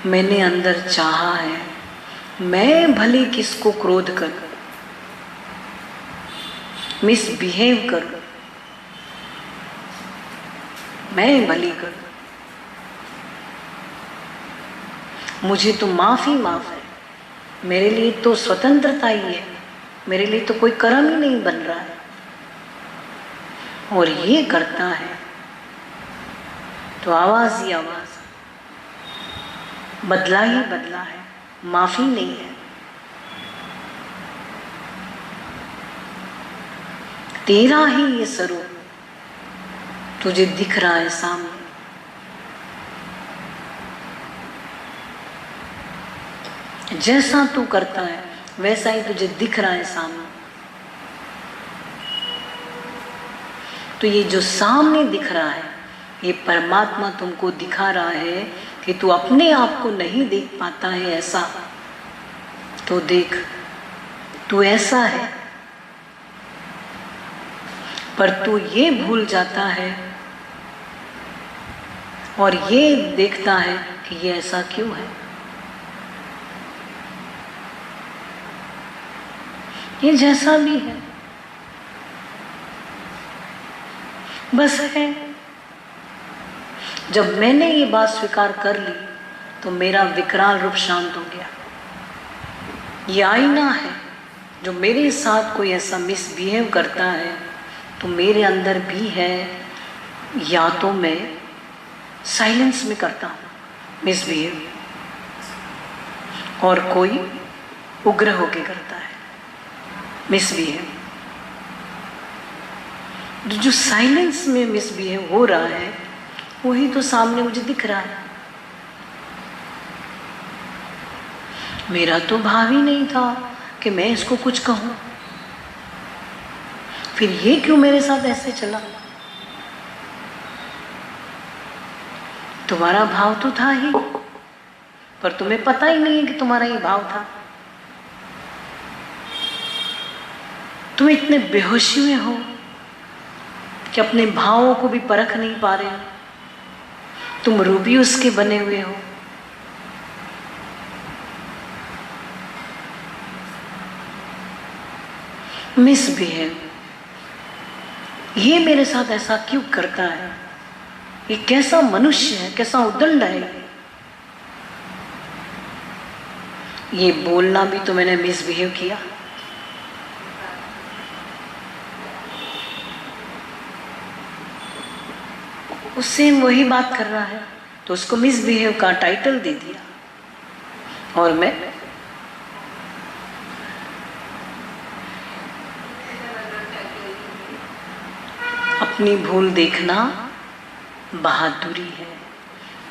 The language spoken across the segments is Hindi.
मैंने अंदर चाहा है, मैं भले किसको क्रोध कर मिसबिहेव करूं, मैं भली करूं, मुझे तो माफ ही माफ है। मेरे लिए तो स्वतंत्रता ही है, मेरे लिए तो कोई कर्म ही नहीं बन रहा है। और ये करता है तो आवाज ही आवाज, बदला ही बदला है, माफी नहीं है। तेरा ही ये स्वरूप तुझे दिख रहा है सामने। जैसा तू करता है वैसा ही तुझे दिख रहा है सामने। तो ये जो सामने दिख रहा है, ये परमात्मा तुमको दिखा रहा है कि तू अपने आप को नहीं देख पाता है ऐसा, तो देख तू ऐसा है। पर तू ये भूल जाता है और ये देखता है कि ये ऐसा क्यों है। ये जैसा भी है बस है। जब मैंने ये बात स्वीकार कर ली तो मेरा विकराल रूप शांत हो गया। ये आईना है, जो मेरे साथ कोई ऐसा मिसबिहेव करता है तो मेरे अंदर भी है, या तो मैं साइलेंस में करता हूँ मिसबिहेव, और कोई उग्र होके करता है मिसबिहेव। जो साइलेंस में मिसबिहेव हो रहा है वही तो सामने मुझे दिख रहा है। मेरा तो भाव ही नहीं था कि मैं इसको कुछ कहूं, फिर ये क्यों मेरे साथ ऐसे चला। तुम्हारा भाव तो था ही, पर तुम्हें पता ही नहीं है कि तुम्हारा ये भाव था। तुम इतने बेहोशी में हो कि अपने भावों को भी परख नहीं पा रहे हो। तुम रूबी उसके बने हुए हो। मिसबिहेव, ये मेरे साथ ऐसा क्यों करता है, ये कैसा मनुष्य है, कैसा उद्दंड है। ये बोलना भी तो मैंने मिसबिहेव किया। उससे वही बात कर रहा है तो उसको मिसबिहेव का टाइटल दे दिया। और मैं अपनी भूल देखना बहादुरी है,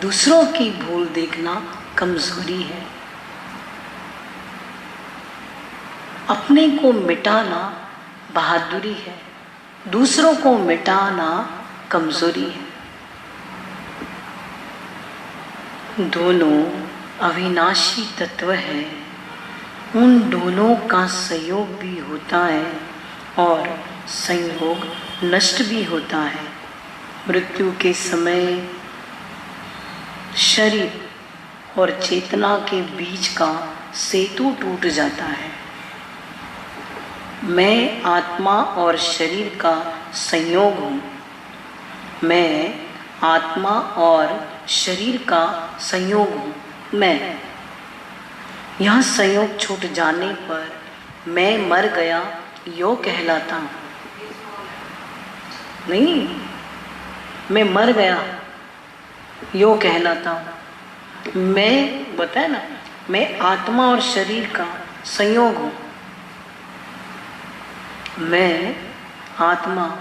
दूसरों की भूल देखना कमजोरी है। अपने को मिटाना बहादुरी है, दूसरों को मिटाना कमजोरी है। दोनों अविनाशी तत्व है, उन दोनों का संयोग भी होता है और संयोग नष्ट भी होता है। मृत्यु के समय शरीर और चेतना के बीच का सेतु टूट जाता है। मैं आत्मा और शरीर का संयोग हूँ, मैं आत्मा और शरीर का संयोग हूँ। मैं यहाँ संयोग छूट जाने पर मैं मर गया यो कहलाता हूँ। नहीं, मैं मर गया यो कहलाता हूँ। मैं बताया ना, मैं आत्मा और शरीर का संयोग हूँ। मैं आत्मा,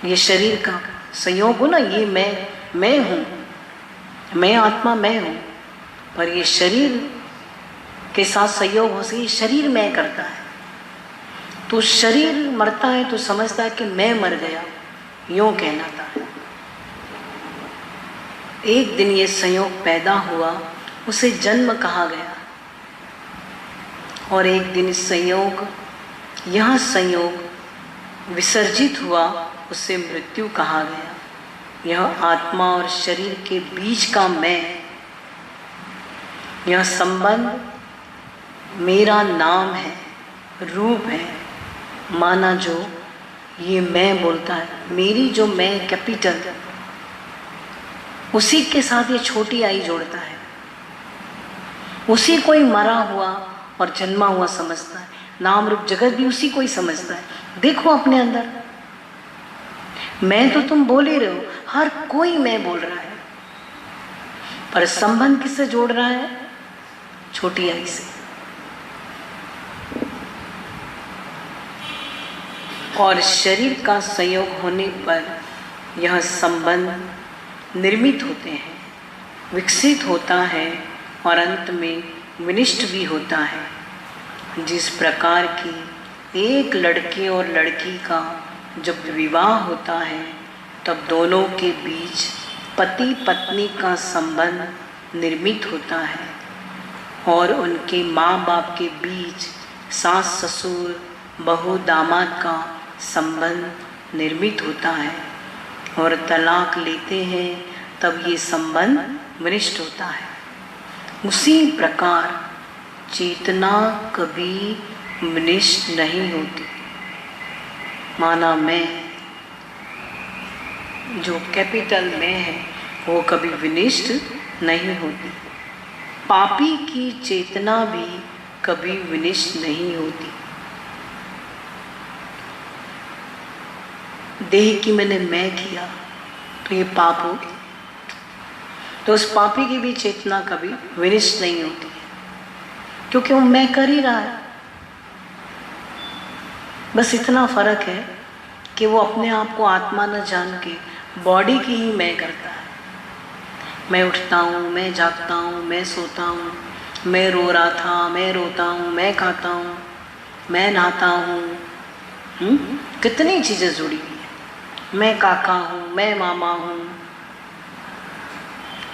ये शरीर का संयोग हो ना, ये मैं हूँ, मैं आत्मा मैं हूँ। पर ये शरीर के साथ संयोग हो से ये शरीर मैं करता है। तो शरीर मरता है तो समझता है कि मैं मर गया, यूं कहलाता है। एक दिन ये संयोग पैदा हुआ, उसे जन्म कहा गया। और एक दिन संयोग, यह संयोग विसर्जित हुआ, उसे मृत्यु कहा गया। यह आत्मा और शरीर के बीच का मैं यह संबंध मेरा नाम है, रूप है। माना जो ये मैं बोलता है, मेरी जो मैं कैपिटल, उसी के साथ ये छोटी आई जोड़ता है। उसी को ही मरा हुआ और जन्मा हुआ समझता है। नाम रूप जगत भी उसी को ही समझता है। देखो अपने अंदर, मैं तो तुम बोल ही रहे हो, हर कोई मैं बोल रहा है, पर संबंध किससे जोड़ रहा है? छोटी आई से। और शरीर का संयोग होने पर यह संबंध निर्मित होते हैं, विकसित होता है और अंत में विनिष्ट भी होता है। जिस प्रकार की एक लड़के और लड़की का जब विवाह होता है तब दोनों के बीच पति पत्नी का संबंध निर्मित होता है और उनके माँ बाप के बीच सास ससुर बहू दामाद का संबंध निर्मित होता है और तलाक लेते हैं तब ये संबंध विनिष्ट होता है। उसी प्रकार चेतना कभी विनिष्ट नहीं होती। माना मैं, जो कैपिटल में है, वो कभी विनिष्ट नहीं होती। पापी की चेतना भी कभी विनिष्ट नहीं होती। देह की मैंने मैं किया तो ये पाप हो गया, तो उस पापी की भी चेतना कभी विनिष्ट नहीं होती है, क्योंकि वो मैं कर ही रहा है। बस इतना फर्क है कि वो अपने आप को आत्मा न जान के बॉडी की ही मैं करता है। मैं उठता हूँ, मैं जागता हूँ, मैं सोता हूँ, मैं रो रहा था, मैं रोता हूँ, मैं खाता हूँ, मैं नहाता हूँ। कितनी चीज़ें जुड़ी हुई है। मैं काका हूँ, मैं मामा हूँ,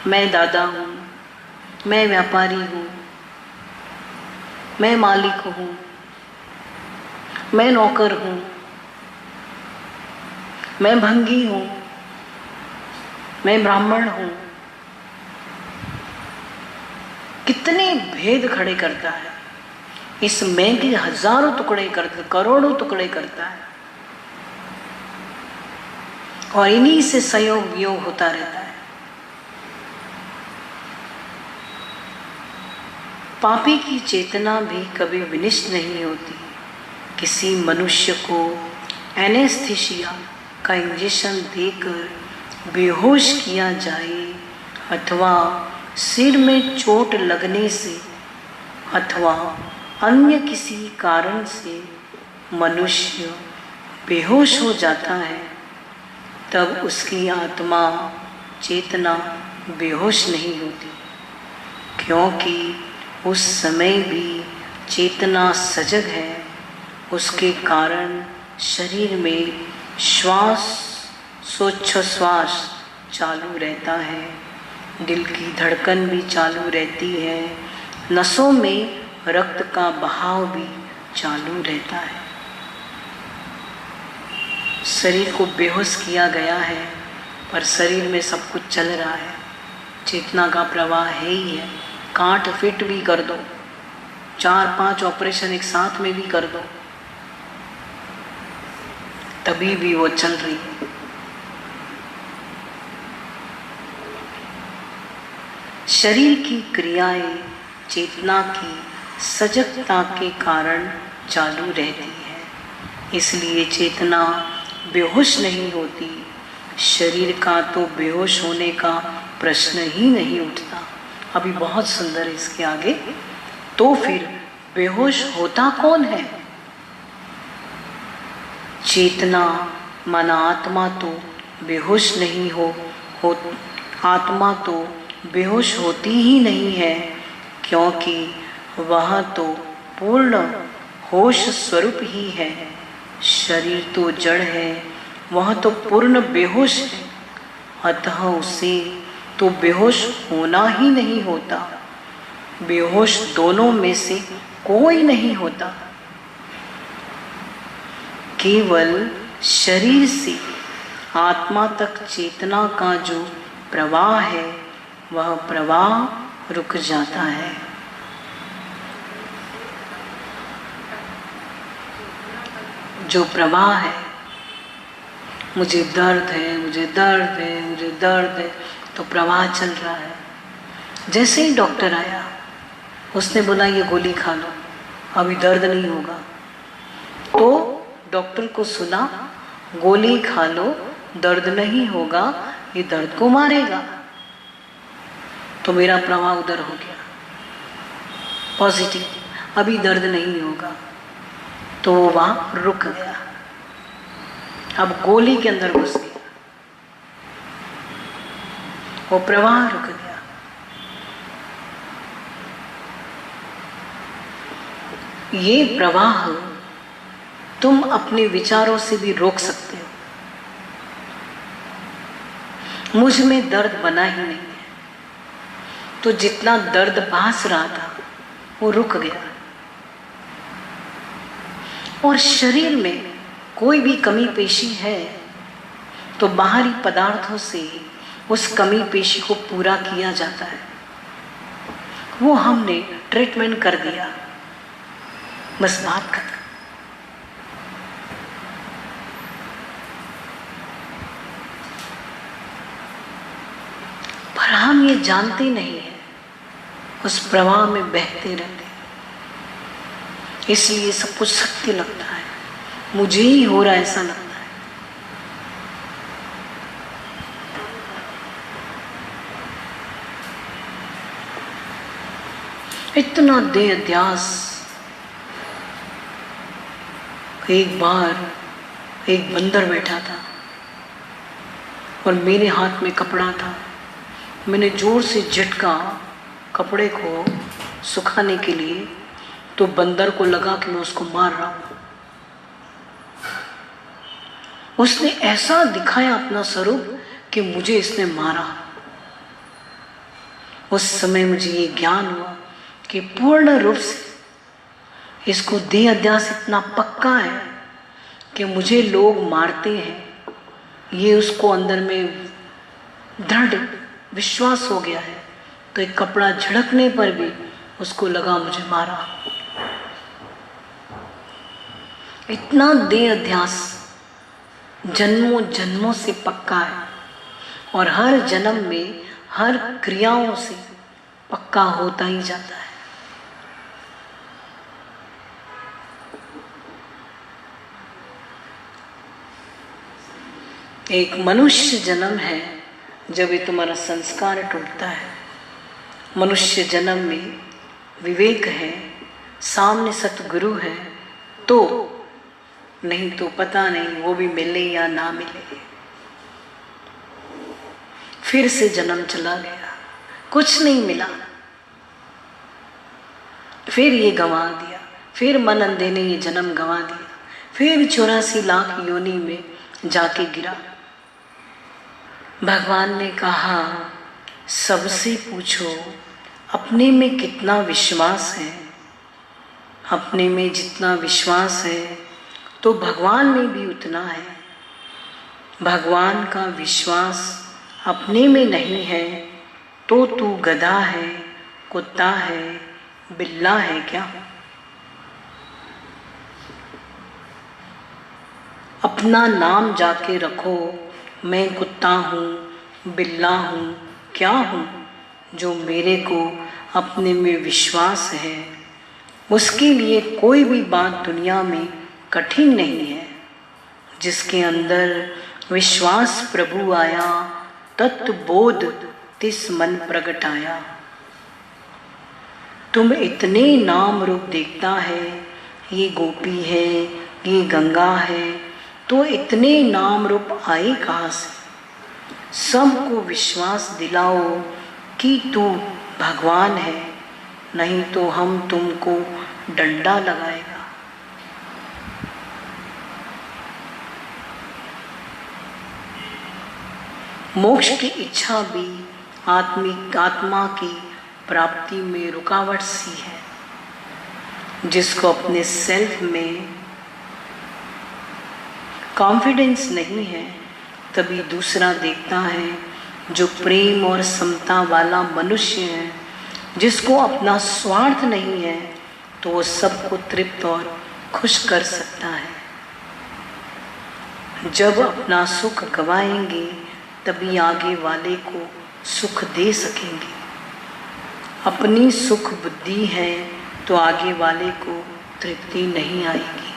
मैं दादा हूँ, मैं व्यापारी हूँ, मैं मालिक हूँ, मैं नौकर हूँ, मैं भंगी हूँ, मैं ब्राह्मण हूँ। कितने भेद खड़े करता है। इस मैं के हजारों टुकड़े करता, करोड़ों टुकड़े करता है और इन्हीं से संयोग वियोग होता रहता है। पापी की चेतना भी कभी विनिष्ट नहीं होती। किसी मनुष्य को एनेस्थीसिया का इंजेक्शन देकर बेहोश किया जाए अथवा सिर में चोट लगने से अथवा अन्य किसी कारण से मनुष्य बेहोश हो जाता है, तब उसकी आत्मा चेतना बेहोश नहीं होती, क्योंकि उस समय भी चेतना सजग है। उसके कारण शरीर में श्वासोच्छ्वास चालू रहता है, दिल की धड़कन भी चालू रहती है, नसों में रक्त का बहाव भी चालू रहता है। शरीर को बेहोश किया गया है पर शरीर में सब कुछ चल रहा है, चेतना का प्रवाह है ही है। कांट फिट भी कर दो, 4-5 ऑपरेशन एक साथ में भी कर दो, तभी भी वो चल रही है। शरीर की क्रियाएं चेतना की सजगता के कारण चालू रहती है, इसलिए चेतना बेहोश नहीं होती। शरीर का तो बेहोश होने का प्रश्न ही नहीं उठता। अभी बहुत सुंदर है इसके आगे। तो फिर बेहोश होता कौन है? चेतना माना आत्मा तो बेहोश नहीं हो आत्मा तो बेहोश होती ही नहीं है, क्योंकि वह तो पूर्ण होश स्वरूप ही है। शरीर तो जड़ है, वह तो पूर्ण बेहोश है, अतः उसे तो बेहोश होना ही नहीं होता। बेहोश दोनों में से कोई नहीं होता। केवल शरीर से आत्मा तक चेतना का जो प्रवाह है, वह प्रवाह रुक जाता है। जो प्रवाह है, मुझे दर्द है, मुझे दर्द है, मुझे दर्द है, तो प्रवाह चल रहा है। जैसे ही डॉक्टर आया, उसने बोला ये गोली खा लो, अभी दर्द नहीं होगा। तो डॉक्टर को सुना, गोली खा लो, दर्द नहीं होगा, ये दर्द को मारेगा। तो मेरा प्रवाह उधर हो गया पॉजिटिव, अभी दर्द नहीं होगा, तो वो वहाँ रुक गया। अब गोली के अंदर घुस गया, वो प्रवाह रुक गया। ये प्रवाह तुम अपने विचारों से भी रोक सकते हो। मुझ में दर्द बना ही नहीं है, तो जितना दर्द भास रहा था वो रुक गया। और शरीर में कोई भी कमी पेशी है तो बाहरी पदार्थों से उस कमी पेशी को पूरा किया जाता है। वो हमने ट्रीटमेंट कर दिया, बस बात खत्म। पर हम ये जानते नहीं हैं, उस प्रवाह में बहते रहते हैं। इसलिए सब कुछ सत्य लगता है, मुझे ही हो रहा है ऐसा लगता है। इतना देह अध्यास। एक बार एक बंदर बैठा था और मेरे हाथ में कपड़ा था। मैंने जोर से झटका कपड़े को सुखाने के लिए, तो बंदर को लगा कि मैं उसको मार रहा हूं। उसने ऐसा दिखाया अपना स्वरूप कि मुझे इसने मारा। उस समय मुझे ये ज्ञान हुआ कि पूर्ण रूप से इसको देह अध्यास इतना पक्का है कि मुझे लोग मारते हैं, ये उसको अंदर में दृढ़ विश्वास हो गया है। तो एक कपड़ा झड़कने पर भी उसको लगा मुझे मारा। इतना देह अध्यास जन्मों जन्मों से पक्का है और हर जन्म में हर क्रियाओं से पक्का होता ही जाता है। एक मनुष्य जन्म है जब ये तुम्हारा संस्कार टूटता है। मनुष्य जन्म में विवेक है, सामने सतगुरु है, तो नहीं तो पता नहीं वो भी मिले या ना मिले। फिर से जन्म चला गया, कुछ नहीं मिला, फिर ये गंवा दिया, फिर मन अंधे ने ये जन्म गंवा दिया, फिर 84 लाख योनि में जाके गिरा। भगवान ने कहा सबसे पूछो अपने में कितना विश्वास है। अपने में जितना विश्वास है तो भगवान में भी उतना है। भगवान का विश्वास अपने में नहीं है तो तू गधा है, कुत्ता है, बिल्ला है क्या? अपना नाम जाके रखो, मैं कुत्ता हूँ, बिल्ला हूँ, क्या हूँ? जो मेरे को अपने में विश्वास है उसके लिए कोई भी बात दुनिया में कठिन नहीं है। जिसके अंदर विश्वास प्रभु आया, तत्वबोध तिस मन प्रगट आया। तुम इतने नाम रूप देखता है, ये गोपी है, ये गंगा है, तो इतने नाम रूप आए कहाँ से? सबको विश्वास दिलाओ कि तू भगवान है, नहीं तो हम तुमको डंडा लगाएगा। मोक्ष की इच्छा भी आत्मा की प्राप्ति में रुकावट सी है। जिसको अपने सेल्फ में कॉन्फिडेंस नहीं है, तभी दूसरा देखता है जो प्रेम और समता वाला मनुष्य है, जिसको अपना स्वार्थ नहीं है तो वो सबको तृप्त और खुश कर सकता है। जब अपना सुख गवाएंगे तभी आगे वाले को सुख दे सकेंगे। अपनी सुख बुद्धि है तो आगे वाले को तृप्ति नहीं आएगी।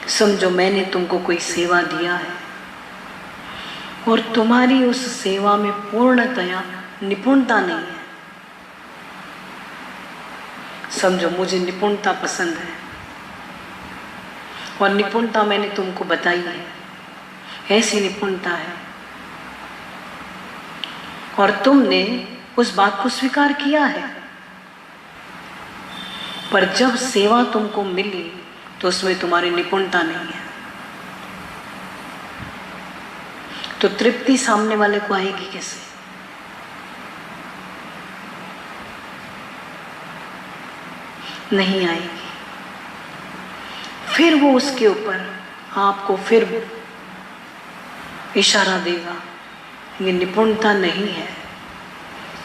समझो मैंने तुमको कोई सेवा दिया है और तुम्हारी उस सेवा में पूर्णतया निपुणता नहीं है। समझो मुझे निपुणता पसंद है और निपुणता मैंने तुमको बताई है, ऐसी निपुणता है और तुमने उस बात को स्वीकार किया है। पर जब सेवा तुमको मिली तो उसमें तुम्हारी निपुणता नहीं है, तो तृप्ति सामने वाले को आएगी कैसे? नहीं आएगी। फिर वो उसके ऊपर आपको फिर इशारा देगा, ये निपुणता नहीं है,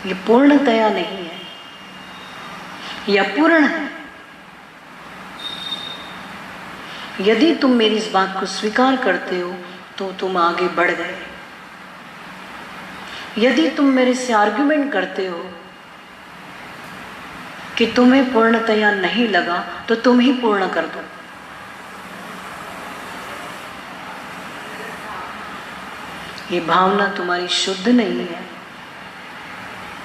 ये पूर्णतया नहीं है, यह अपूर्ण है। यदि तुम मेरी इस बात को स्वीकार करते हो तो तुम आगे बढ़ गए। यदि तुम मेरे से आर्ग्यूमेंट करते हो कि तुम्हें पूर्णतया नहीं लगा तो तुम ही पूर्ण कर दो। ये भावना तुम्हारी शुद्ध नहीं है,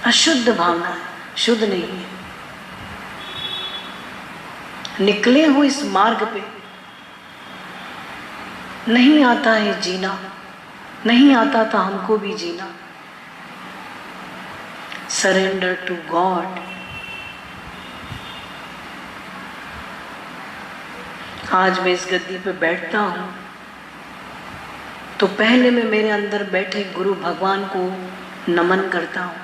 अशुद्ध भावना है, शुद्ध नहीं है। निकले हो इस मार्ग पे, नहीं आता है जीना, नहीं आता था हमको भी जीना। Surrender to God. आज मैं इस गद्दी पे बैठता हूं तो पहले मैं मेरे अंदर बैठे गुरु भगवान को नमन करता हूं।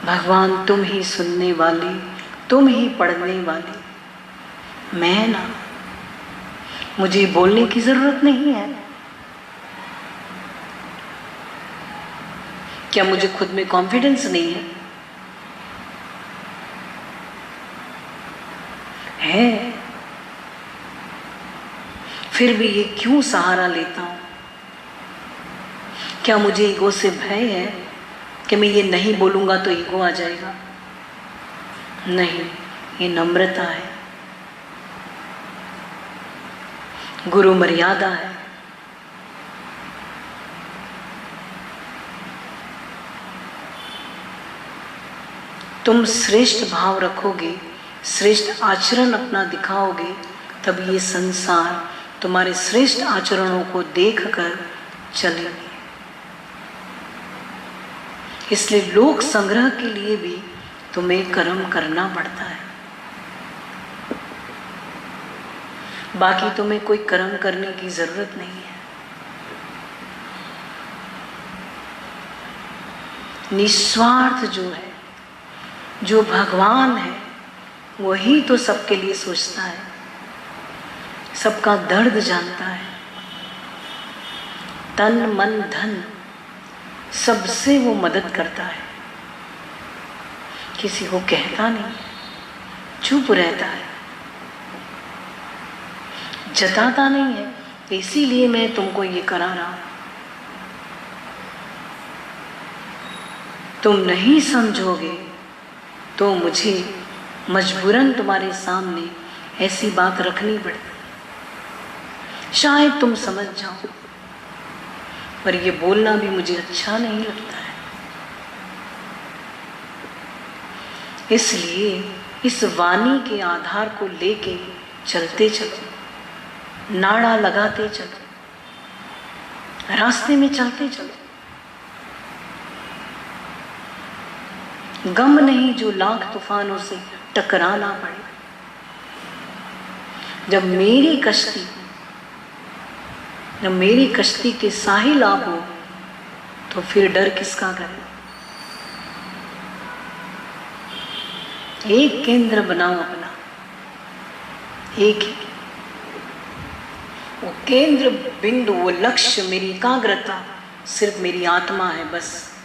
भगवान तुम ही सुनने वाली, तुम ही पढ़ने वाली, मैं ना, मुझे बोलने की जरूरत नहीं है। क्या मुझे खुद में कॉन्फिडेंस नहीं है? है। फिर भी ये क्यों सहारा लेता हूं? क्या मुझे ईगो से भय है कि मैं ये नहीं बोलूंगा तो ईगो आ जाएगा? नहीं, ये नम्रता है, गुरु मर्यादा है। तुम श्रेष्ठ भाव रखोगे, श्रेष्ठ आचरण अपना दिखाओगे, तब ये संसार तुम्हारे श्रेष्ठ आचरणों को देखकर चलेंगे। इसलिए लोक संग्रह के लिए भी तुम्हें कर्म करना पड़ता है। बाकी तुम्हें कोई कर्म करने की जरूरत नहीं है। निस्वार्थ जो है, जो भगवान है, वही तो सबके लिए सोचता है, सबका दर्द जानता है। तन मन धन सबसे वो मदद करता है, किसी को कहता नहीं, चुप रहता है, जताता नहीं है। इसीलिए मैं तुमको ये करा रहा हूं। तुम नहीं समझोगे तो मुझे मजबूरन तुम्हारे सामने ऐसी बात रखनी पड़ेगी। शायद तुम समझ जाओ, पर ये बोलना भी मुझे अच्छा नहीं लगता है। इसलिए इस वाणी के आधार को लेके चलते चलो, नाड़ा लगाते चलो, रास्ते में चलते चलो। गम नहीं जो लाख तूफानों से टकराना पड़े। जब मेरी कश्ती के साहिल आप हो तो फिर डर किसका करे? एक केंद्र बनाओ अपना, एक ही, वो केंद्र बिंदु, वो लक्ष्य, मेरी एकाग्रता, सिर्फ मेरी आत्मा है बस।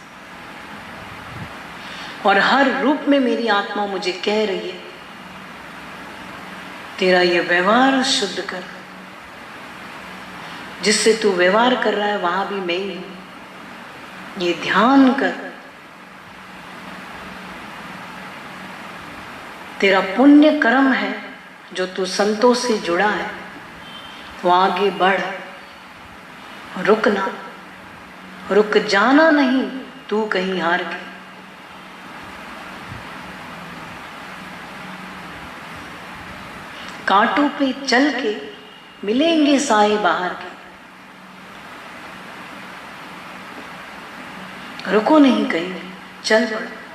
और हर रूप में मेरी आत्मा मुझे कह रही है तेरा ये व्यवहार शुद्ध कर। जिससे तू व्यवहार कर रहा है वहां भी मैं ही हूं। ये ध्यान कर। तेरा पुण्य कर्म है जो तू संतों से जुड़ा है, वो आगे बढ़, रुकना, रुक जाना नहीं तू कहीं हार के। कांटों पे चल के मिलेंगे साए बाहर के। रुको नहीं कहीं, चल पड़ो।